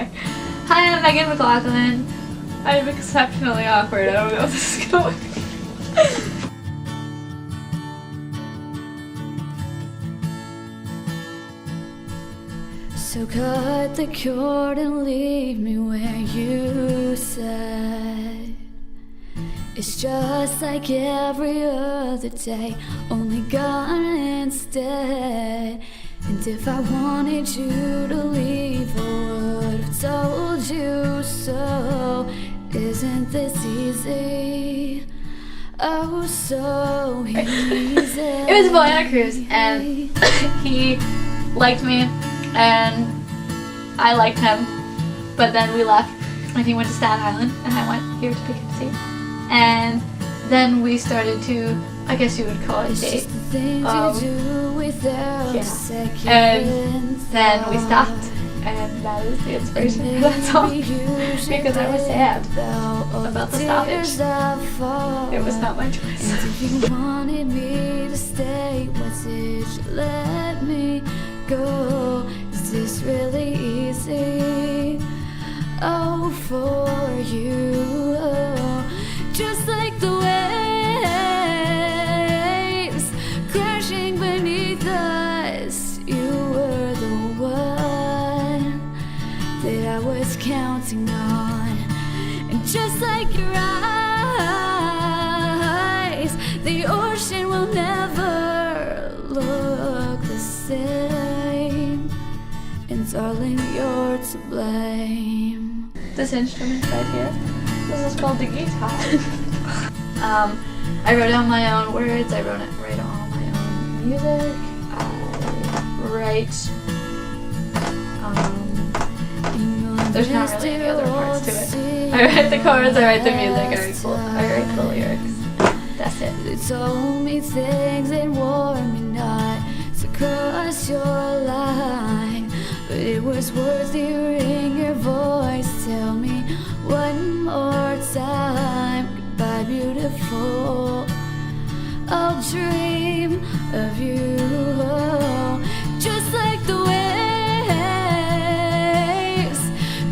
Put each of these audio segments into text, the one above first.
Okay. Hi, I'm Meghan McLoughlin. I'm exceptionally awkward. I don't know if this is gonna work. So cut the cord and leave me where you said. It's just like every other day, only gone instead. And if I wanted you to leave, I would have told you so. Isn't this easy? Oh, so easy. It was a boy on a cruise, and he liked me, and I liked him. But then we left, and he went to Staten Island, and I went here to Poughkeepsie. And then we started to, I guess you would call it a date. Yeah. And then we stopped, and that is the inspiration for that song. Because I was sad about the stoppage. It was not my choice. And if you wanted me to stay, why did you let me go? Is this really easy? Oh, for you. Just like the waves crashing beneath us, you were the one that I was counting on. And just like your eyes, the ocean will never look the same. And darling, you're to blame. This instrument right here, this is called the guitar. I wrote down my own words, I write all my own music, I write, there's not really any other parts to it. I write the chords, I write the music, I write the lyrics. That's it. They told me things and warned me not to cross your line, but it was worth hearing your voice tell me one more time, goodbye beautiful, I'll dream of you. Just like the waves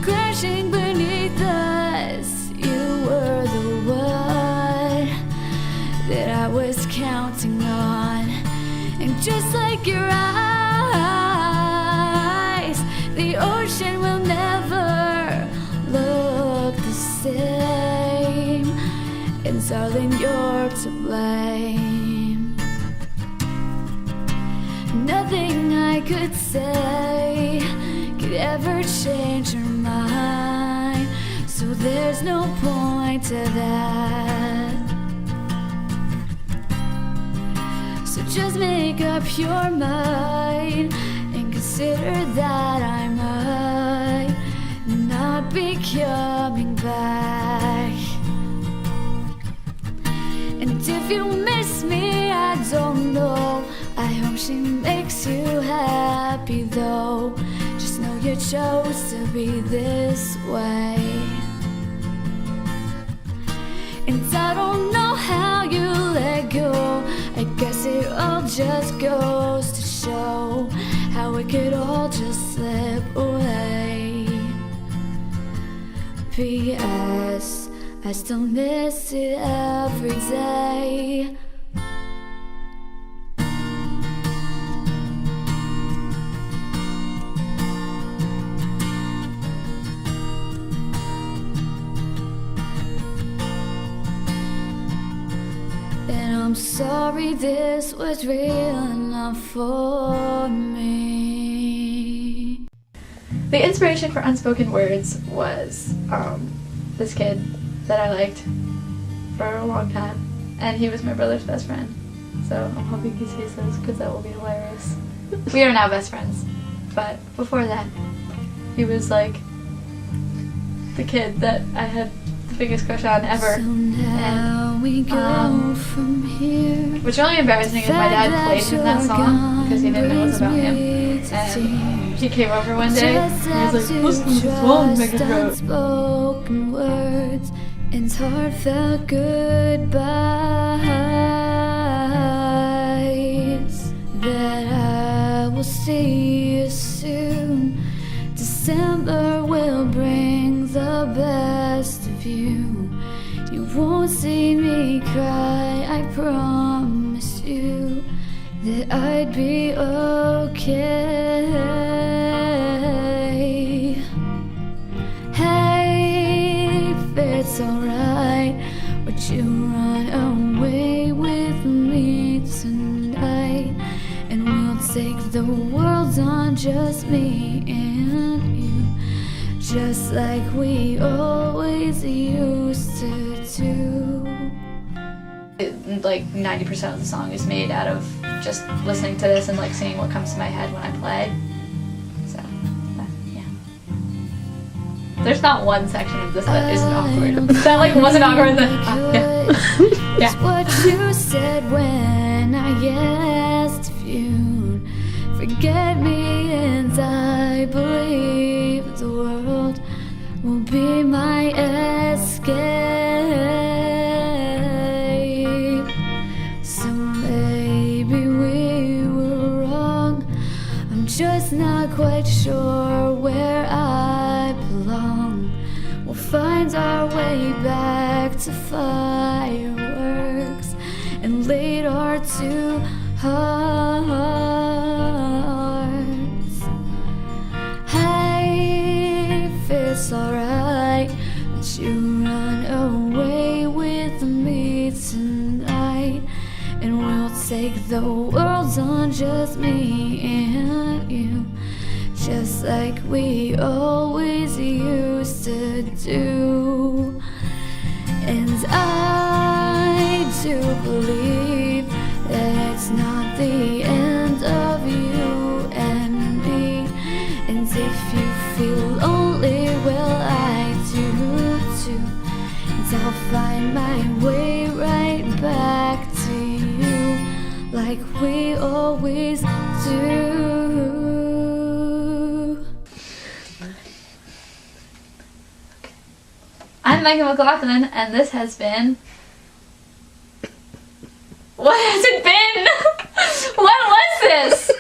crashing beneath us, you were the one that I was counting on. And just like your eyes, the ocean will never look the same. And darling, you're to blame. Nothing I could say could ever change your mind, so there's no point to that. So just make up your mind and consider that I might not be coming back. And if you miss me, I don't know, I hope she makes you happy though. Just know you chose to be this way. And I don't know how you let go, I guess it all just goes to show how it could all just slip away. P.S. I still miss it every day. And I'm sorry this was real enough for me. The inspiration for Unspoken Words was this kid that I liked for a long time, and he was my brother's best friend. So I'm hoping he sees this because that will be hilarious. We are now best friends, but before that, he was like the kid that I had the biggest crush on ever. So now we go from here. What's really embarrassing is my dad played him that song because he didn't know it was about him. And he came over one day and he was like, listen to this song Meghan wrote. Unspoken words and heartfelt goodbyes, that I will see you soon. December will of you. You won't see me cry, I promise you that I'd be okay. Hey, if it's alright, would you run away with me tonight? And we'll take the world on just me and you, just like we always used to do. Like 90% of the song is made out of just listening to this and like seeing what comes to my head when I play. So, yeah. There's not one section of this that isn't awkward. That like wasn't awkward. Yeah. It's what you said when I asked if you'd forget me, and I believe the world will be my escape. So maybe we were wrong. I'm just not quite sure where I belong. We'll find our way back to fireworks and lead our two hearts. Hey, if it's alright, would you run away with me tonight? And we'll take the world on just me and you, just like we always used to do. And I do believe that it's not the end of you and me. And if you feel lonely, well, I do too. And I'll find my way right back to you, like we always do. I'm Meghan McLoughlin, and this has been... What has it been? What was this?